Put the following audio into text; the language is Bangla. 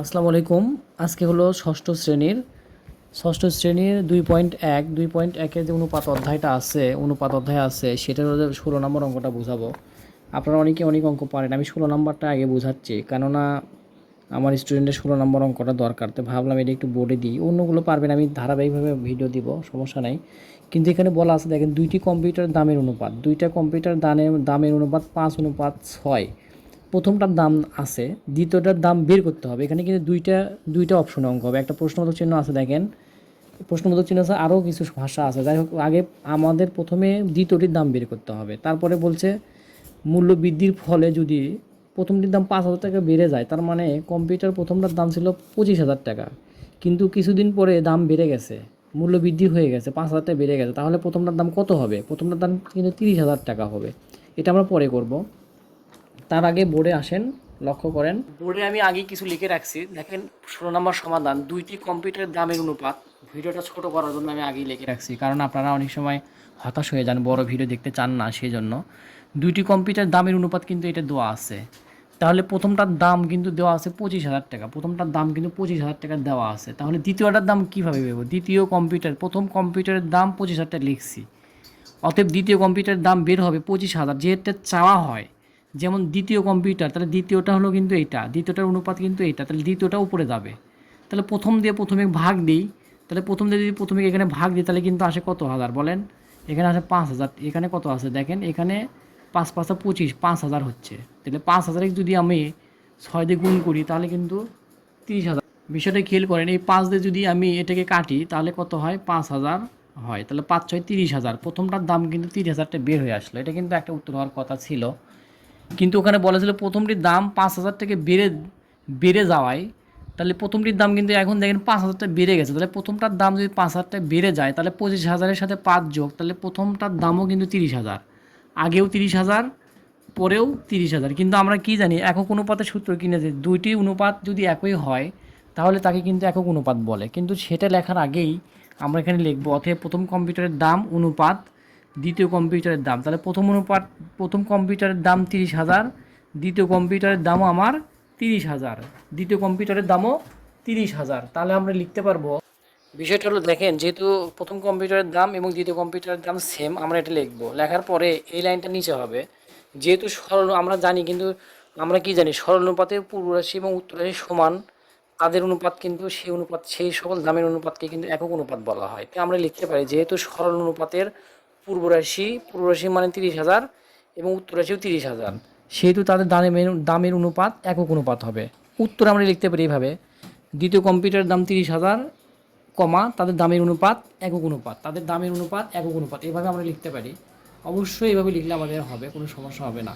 আসসালামু আলাইকুম। আজকে হলো ষষ্ঠ শ্রেণীর 2.1 যে অনুপাত অধ্যায়টা আছে, অনুপাত অধ্যায় আছে, সেটার হলো 16 নম্বর অঙ্কটা বোঝাবো। আপনারা অনেকে অনেক অঙ্ক পারেন, আমি 16 নম্বরটা আগে বোঝাচ্ছি, কেননা আমার স্টুডেন্টের 16 নম্বর অঙ্কটা দরকার, তো ভাবলাম এটা একটু বোর্ডে দিই। অন্যগুলো পারবেন, আমি ধারাবাহিকভাবে ভিডিও দিব, সমস্যা নাই। কিন্তু এখানে বলা আছে, দেখেন, দুইটি কম্পিউটার দামের অনুপাত, দুইটা কম্পিউটার দামের অনুপাত 5:6। প্রথমটার দাম আছে, দ্বিতীয়টার দাম বের করতে হবে। এখানে কিন্তু দুইটা অপশন অঙ্ক হবে, একটা প্রশ্নবোধক চিহ্ন আছে, দেখেন প্রশ্নবোধক চিহ্ন আছে, আরও কিছু ভাষা আছে। যাই হোক, আগে আমাদের প্রথমে দ্বিতীয়টির দাম বের করতে হবে। তারপরে বলছে মূল্য বৃদ্ধির ফলে যদি প্রথমটির দাম 5,000 টাকা বেড়ে যায়, তার মানে কম্পিউটার প্রথমটার দাম ছিল 25,000 টাকা, কিন্তু কিছুদিন পরে দাম বেড়ে গেছে, মূল্য বৃদ্ধি হয়ে গেছে, 5,000 টাকা বেড়ে গেছে, তাহলে প্রথমটার দাম কত হবে? প্রথমটার দাম কিন্তু 30,000 টাকা হবে। এটা আমরা পরে করব। তার আগে বোর্ডে আসেন, লক্ষ্য করেন, বোর্ডে আমি আগে কিছু লিখে রাখছি। দেখেন 16 নম্বর সমাধান, দুইটি কম্পিউটারের দামের অনুপাত। ভিডিওটা ছোট করার জন্য আমি আগেই লিখে রাখছি, কারণ আপনারা অনেক সময় হতাশ হয়ে যান, বড় ভিডিও দেখতে চান না, সেই জন্য। দুইটি কম্পিউটার দামের অনুপাত কিন্তু এটা দেওয়া আছে। তাহলে প্রথমটার দাম কিন্তু দেওয়া আছে 25,000 টাকা, প্রথমটার দাম কিন্তু 25,000 টাকা দেওয়া আছে। তাহলে দ্বিতীয়টার দাম কীভাবে পাবো? প্রথম কম্পিউটারের দাম 25,000 টাকা লিখছি, অতএব দ্বিতীয় কম্পিউটারের দাম বের হবে 25,000, যেটা চাওয়া হয়। যেমন দ্বিতীয় কম্পিউটার, তাহলে দ্বিতীয়টা হলো কিন্তু এইটা, দ্বিতীয়টার অনুপাত কিন্তু এইটা, তাহলে দ্বিতীয়টা উপরে যাবে। তাহলে প্রথমে ভাগ দিই, তাহলে প্রথমে এখানে ভাগ দিই, তাহলে কিন্তু আসে কত হাজার বলেন? এখানে আসে 5,000। এখানে কত আছে দেখেন, এখানে 5 × 5 = 25, 5,000 হচ্ছে। তাহলে 5,000 যদি আমি 6 দিয়ে গুণ করি, তাহলে কিন্তু 30,000। বিষয়টা খেয়াল করেন, এই 5 দিয়ে যদি আমি এটাকে কাটি, তাহলে কত হয়? 5,000 হয়। তাহলে 5×6 = 30,000। প্রথমটার দাম কিন্তু 30,000 টাকা বের হয়ে আসলো। এটা কিন্তু একটা উত্তর হওয়ার কথা ছিল, কিন্তু ওখানে বলা ছিল প্রথমটির দাম 5,000 টাকা বেড়ে যাওয়ায়, তাহলে প্রথমটির দাম কিন্তু এখন দেখেন 5,000 টাকা বেড়ে গেছে। তাহলে প্রথমটার দাম যদি 5,000 টাকা বেড়ে যায়, তাহলে 25,000-এর সাথে 5 যোগ, তাহলে প্রথমটার দামও কিন্তু 30,000, আগেও 30,000, পরেও 30,000। কিন্তু আমরা কি জানি, একক অনুপাতের সূত্র কিনে যে দুইটি অনুপাত যদি একই হয়, তাহলে তাকে কিন্তু একক অনুপাত বলে। কিন্তু সেটা লেখার আগেই আমরা এখানে লিখবো, অতএব প্রথম কম্পিউটারের দাম অনুপাত দ্বিতীয় কম্পিউটারের দাম। তাহলে প্রথম কম্পিউটারের দাম 30,000, দ্বিতীয় কম্পিউটারের দামও আমার 30,000, দ্বিতীয় কম্পিউটারের দামও 30,000। তাহলে আমরা লিখতে পারবো, বিষয়টা হলো, দেখেন, যেহেতু প্রথম কম্পিউটারের দাম এবং দ্বিতীয় কম্পিউটারের দাম সেম, আমরা এটা লিখবো। লেখার পরে এই লাইনটা নিচে হবে, যেহেতু সরল আমরা জানি, কিন্তু আমরা কি জানি, সরল অনুপাতের পূর্বরাশি এবং উত্তরাশি সমান, তাদের অনুপাত কিন্তু সেই সকল দামের অনুপাতকে কিন্তু একক অনুপাত বলা হয়। তাই আমরা লিখতে পারি, যেহেতু সরল অনুপাতের পূর্বরাশি মানে 30,000 এবং উত্তরাশিও 30,000, সেহেতু তাদের দামের অনুপাত একক অনুপাত হবে। উত্তর আমরা লিখতে পারি এইভাবে, দ্বিতীয় কম্পিউটারের দাম 30,000, তাদের দামের অনুপাত একক অনুপাত, এভাবে আমরা লিখতে পারি। অবশ্যই এভাবে লিখলে আমাদের হবে, কোনো সমস্যা হবে না।